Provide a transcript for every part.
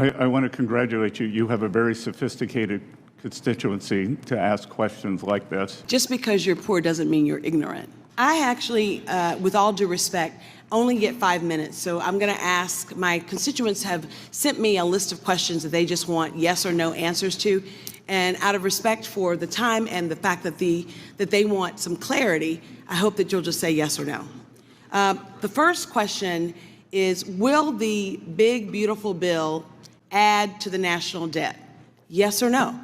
I want to congratulate you. You have a very sophisticated constituency to ask questions like this. Just because you're poor doesn't mean you're ignorant. I actually, with all due respect, only get 5 minutes. So I'm going to ask, my constituents have sent me a list of questions that they just want yes or no answers to. And out of respect for the time and the fact that they want some clarity, I hope that you'll just say yes or no. The first question is, will the big, beautiful bill add to the national debt? Yes or no?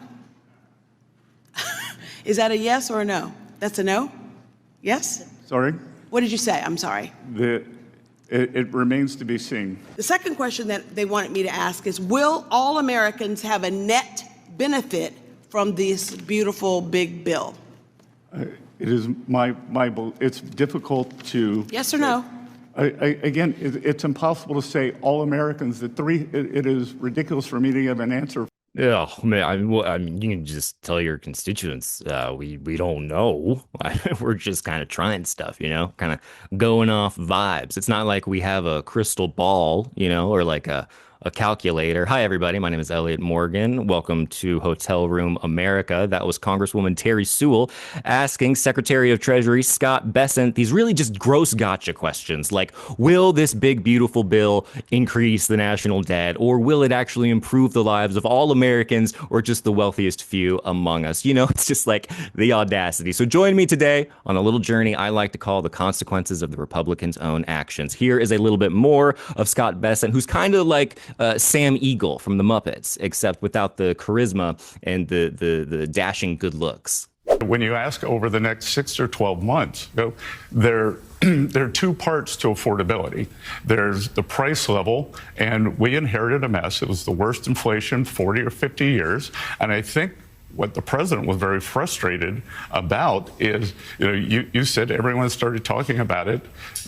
Is that a yes or a no? That's a no? Yes? Sorry? What did you say? I'm sorry. It remains to be seen. The second question that they wanted me to ask is, will all Americans have a net benefit from this beautiful big bill? It is it's difficult to... Yes or no? Again, it's impossible to say all Americans. It is ridiculous for me to give an answer. Yeah, man. I mean, you can just tell your constituents we don't know. We're just kind of trying stuff, kind of going off vibes. It's not like we have a crystal ball, or like a calculator. Hi, everybody. My name is Elliott Morgan. Welcome to Hotel Room America. That was Congresswoman Terry Sewell asking Secretary of Treasury Scott Bessent these really just gross gotcha questions like, will this big, beautiful bill increase the national debt, or will it actually improve the lives of all Americans or just the wealthiest few among us? It's just like the audacity. So join me today on a little journey I like to call the consequences of the Republicans' own actions. Here is a little bit more of Scott Bessent, who's kind of like Sam Eagle from the Muppets, except without the charisma and the dashing good looks. When you ask over the next 6 or 12 months, there are two parts to affordability. There's the price level, and we inherited a mess. It was the worst inflation 40 or 50 years, and I think what the president was very frustrated about is, you said everyone started talking about it,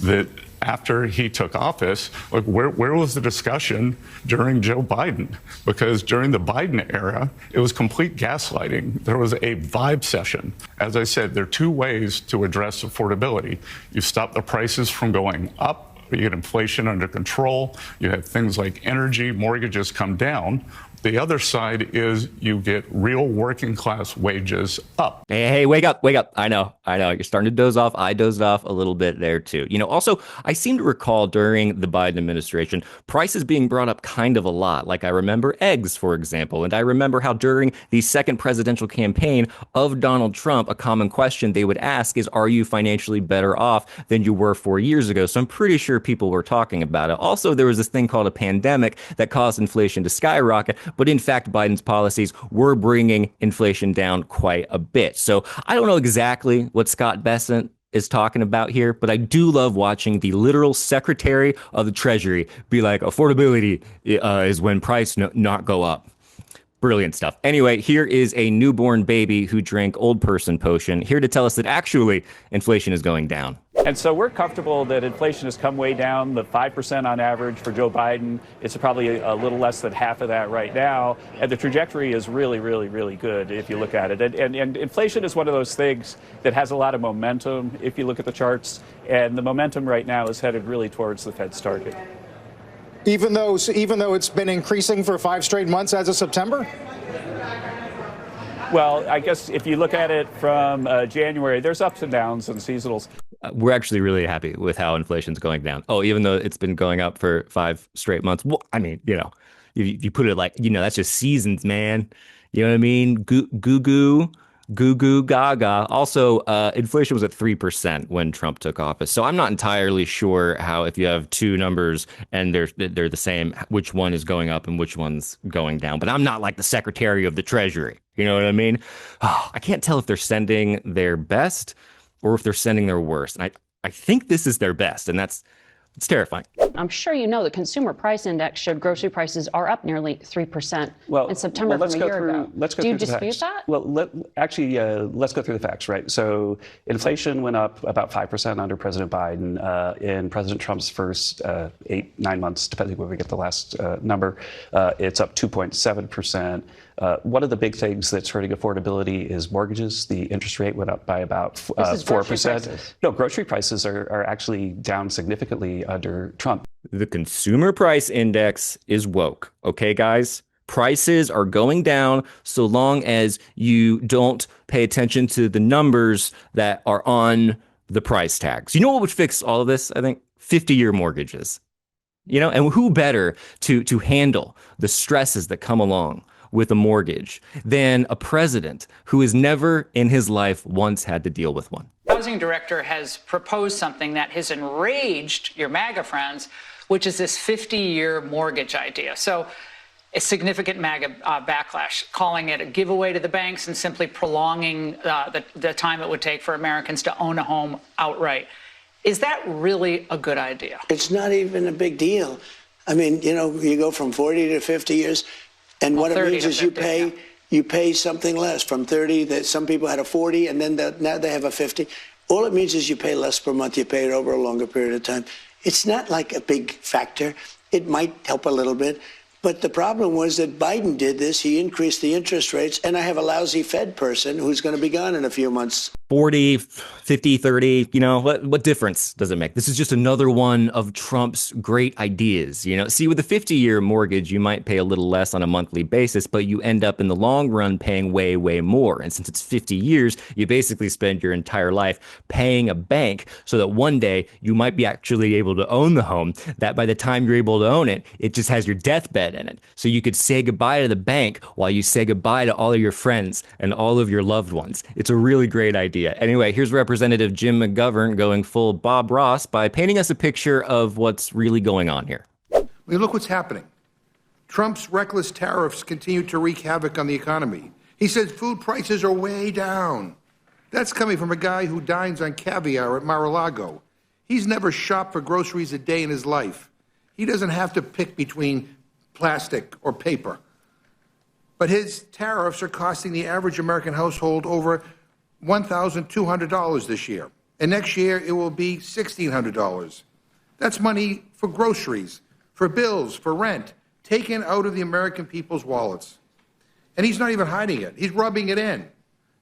that after he took office, like where was the discussion during Joe Biden? Because during the Biden era, it was complete gaslighting. There was a vibe session. As I said, there are two ways to address affordability. You stop the prices from going up, you get inflation under control, you have things like energy, mortgages come down. The other side is you get real working class wages up. Hey, wake up. I know. You're starting to doze off. I dozed off a little bit there too. Also, I seem to recall during the Biden administration, prices being brought up kind of a lot. Like I remember eggs, for example. And I remember how during the second presidential campaign of Donald Trump, a common question they would ask is, are you financially better off than you were 4 years ago? So I'm pretty sure people were talking about it. Also, there was this thing called a pandemic that caused inflation to skyrocket. But in fact, Biden's policies were bringing inflation down quite a bit. So I don't know exactly what Scott Bessent is talking about here, but I do love watching the literal Secretary of the Treasury be like, affordability is when price not go up. Brilliant stuff. Anyway, here is a newborn baby who drank old person potion, here to tell us that actually inflation is going down. And so we're comfortable that inflation has come way down, the 5% on average for Joe Biden. It's probably a little less than half of that right now. And the trajectory is really, really, really good if you look at it. And inflation is one of those things that has a lot of momentum if you look at the charts. And the momentum right now is headed really towards the Fed's target. Even though it's been increasing for 5 straight months as of September? Well, I guess if you look at it from January, there's ups and downs and seasonals. We're actually really happy with how inflation's going down. Oh, even though it's been going up for 5 straight months. Well, I mean, if you put it like, that's just seasons, man. You know what I mean? Goo goo gaga. Also, inflation was at 3% when Trump took office. So I'm not entirely sure how, if you have two numbers and they're the same, which one is going up and which one's going down. But I'm not like the Secretary of the Treasury. You know what I mean? Oh, I can't tell if they're sending their best or if they're sending their worst. And I think this is their best, and it's terrifying. I'm sure you know the Consumer Price Index showed grocery prices are up nearly 3% in September from a year ago. Do you dispute that? Well, let's go through the facts, right? So inflation went up about 5% under President Biden. In President Trump's first 8-9 months, depending when we get the last number, it's up 2.7%. One of the big things that's hurting affordability is mortgages. The interest rate went up by about 4%. No, grocery prices are actually down significantly under Trump. The consumer price index is woke. Okay, guys? Prices are going down so long as you don't pay attention to the numbers that are on the price tags. You know what would fix all of this? I think 50-year mortgages. And who better to handle the stresses that come along with a mortgage than a president who has never in his life once had to deal with one? Housing director has proposed something that has enraged your MAGA friends, which is this 50-year mortgage idea. So a significant MAGA backlash, calling it a giveaway to the banks and simply prolonging the time it would take for Americans to own a home outright. Is that really a good idea? It's not even a big deal. I mean, you go from 40 to 50 years, and what it means is 50, you pay something less from 30. That some people had a 40, and then now they have a 50. All it means is you pay less per month. You pay it over a longer period of time. It's not like a big factor. It might help a little bit. But the problem was that Biden did this. He increased the interest rates, and I have a lousy Fed person who's going to be gone in a few months. 40, 50, 30, what difference does it make? This is just another one of Trump's great ideas. See, with a 50-year mortgage, you might pay a little less on a monthly basis, but you end up in the long run paying way, way more. And since it's 50 years, you basically spend your entire life paying a bank so that one day you might be actually able to own the home, that by the time you're able to own it, it just has your deathbed in it. So you could say goodbye to the bank while you say goodbye to all of your friends and all of your loved ones. It's a really great idea. Anyway, here's Representative Jim McGovern going full Bob Ross by painting us a picture of what's really going on here. Look what's happening. Trump's reckless tariffs continue to wreak havoc on the economy. He says food prices are way down. That's coming from a guy who dines on caviar at Mar-a-Lago. He's never shopped for groceries a day in his life. He doesn't have to pick between plastic or paper. But his tariffs are costing the average American household over $1,200 this year. And next year, it will be $1,600. That's money for groceries, for bills, for rent, taken out of the American people's wallets. And he's not even hiding it. He's rubbing it in.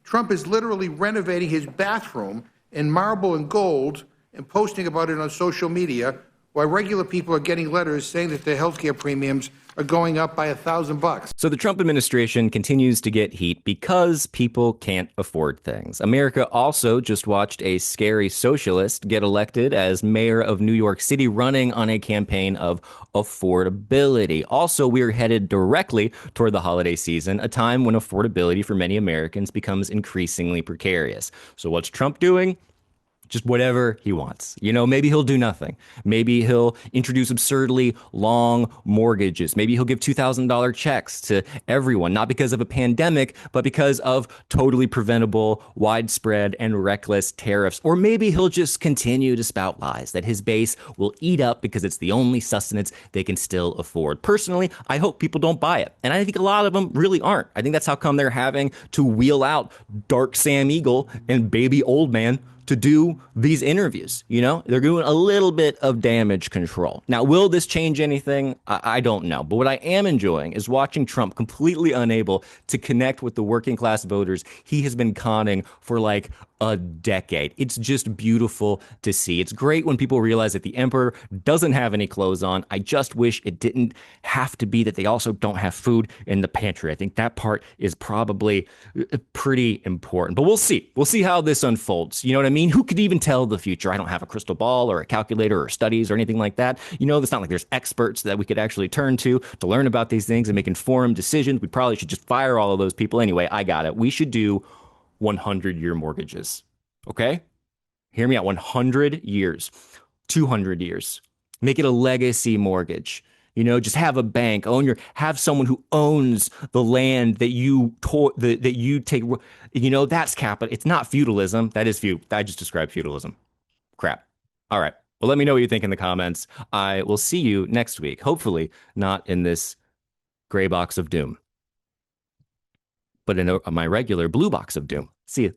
Trump is literally renovating his bathroom in marble and gold and posting about it on social media, while regular people are getting letters saying that their health care premiums are going up by $1,000. So the Trump administration continues to get heat because people can't afford things. America also just watched a scary socialist get elected as mayor of New York City, running on a campaign of affordability. Also, we're headed directly toward the holiday season, a time when affordability for many Americans becomes increasingly precarious. So what's Trump doing? Just whatever he wants. Maybe he'll do nothing. Maybe he'll introduce absurdly long mortgages. Maybe he'll give $2,000 checks to everyone, not because of a pandemic, but because of totally preventable, widespread, and reckless tariffs. Or maybe he'll just continue to spout lies that his base will eat up because it's the only sustenance they can still afford. Personally, I hope people don't buy it. And I think a lot of them really aren't. I think that's how come they're having to wheel out Dark Sam Eagle and Baby Old Man to do these interviews. They're doing a little bit of damage control. Now, will this change anything? I don't know. But what I am enjoying is watching Trump completely unable to connect with the working class voters he has been conning for like a decade. It's just beautiful to see. It's great when people realize that the emperor doesn't have any clothes on. I just wish it didn't have to be that they also don't have food in the pantry. I think that part is probably pretty important. But we'll see. We'll see how this unfolds. You know what I mean? Who could even tell the future? I don't have a crystal ball or a calculator or studies or anything like that. It's not like there's experts that we could actually turn to learn about these things and make informed decisions. We probably should just fire all of those people. Anyway, I got it. We should do 100-year mortgages. Okay? Hear me out. 100 years, 200 years. Make it a legacy mortgage. Just have a bank, have someone who owns the land that you take. That's capital. It's not feudalism. That is I just described feudalism. Crap. All right. Well, let me know what you think in the comments. I will see you next week. Hopefully not in this gray box of doom, but in my regular blue box of doom. See you.